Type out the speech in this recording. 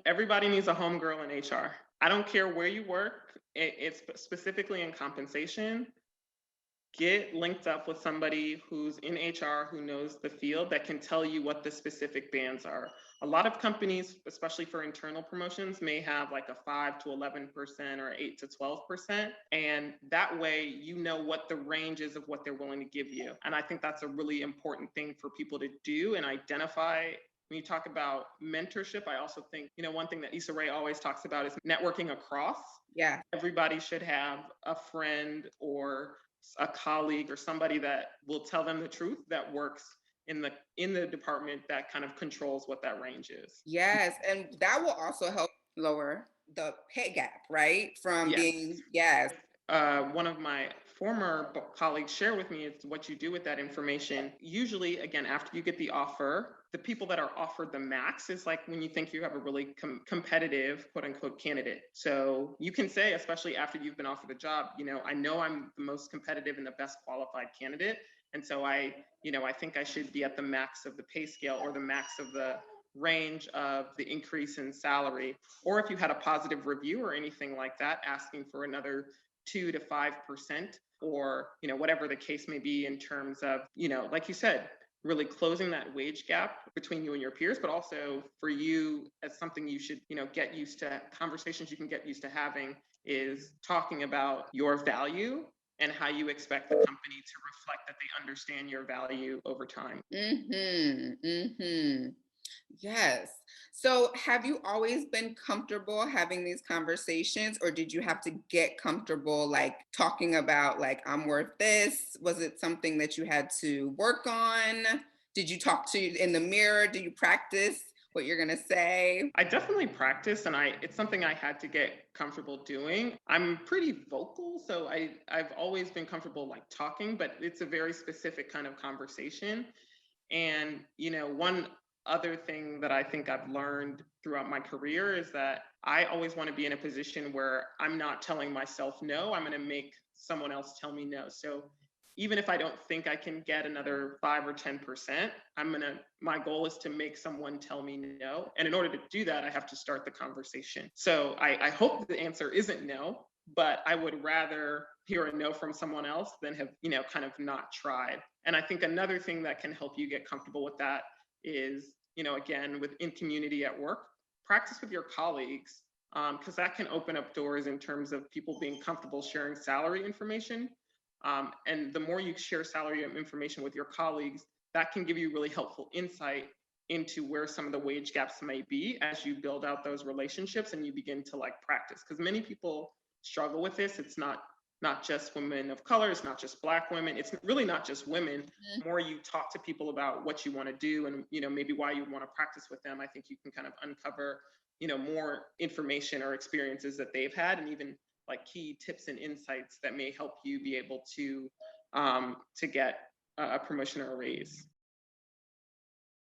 Everybody needs a homegirl in HR. I don't care where you work. It's specifically in compensation. Get linked up with somebody who's in HR who knows the field that can tell you what the specific bands are. A lot of companies, especially for internal promotions, may have like a 5 to 11% or 8 to 12%. And that way, you know what the range is of what they're willing to give you. And I think that's a really important thing for people to do and identify. When you talk about mentorship, I also think, one thing that Issa Rae always talks about is networking across. Yeah. Everybody should have a friend or a colleague or somebody that will tell them the truth that works in the department that kind of controls what that range is. Yes, and that will also help lower the pay gap, right? From Yes. being, yes. One of my former colleagues shared with me is what you do with that information. Usually, again, after you get the offer, the people that are offered the max is like when you think you have a really competitive, quote unquote, candidate. So you can say, especially after you've been offered the job, I know I'm the most competitive and the best qualified candidate. And so I think I should be at the max of the pay scale or the max of the range of the increase in salary. Or if you had a positive review or anything like that, asking for another 2 to 5%, or whatever the case may be, in terms of like you said, really closing that wage gap between you and your peers, but also for you as something you should get used to. Conversations you can get used to having is talking about your value and how you expect the company to reflect that they understand your value over time. Yes. So have you always been comfortable having these conversations, or did you have to get comfortable like talking about like I'm worth this? Was it something that you had to work on? Did you talk to in the mirror? Do you practice what you're going to say? I definitely practice, and it's something I had to get comfortable doing. I'm pretty vocal, so I've always been comfortable like talking, but it's a very specific kind of conversation. And one other thing that I think I've learned throughout my career is that I always want to be in a position where I'm not telling myself no, I'm going to make someone else tell me no. So even if I don't think I can get another 5 or 10%, my goal is to make someone tell me no. And in order to do that, I have to start the conversation. So I hope the answer isn't no, but I would rather hear a no from someone else than have, kind of not tried. And I think another thing that can help you get comfortable with that is, again, within community at work, practice with your colleagues, because that can open up doors in terms of people being comfortable sharing salary information. And the more you share salary information with your colleagues, that can give you really helpful insight into where some of the wage gaps may be as you build out those relationships and you begin to like practice. Because many people struggle with this. It's not just women of color, it's not just Black women, it's really not just women. The more you talk to people about what you want to do and maybe why you want to practice with them, I think you can kind of uncover more information or experiences that they've had, and even like key tips and insights that may help you be able to get a promotion or a raise.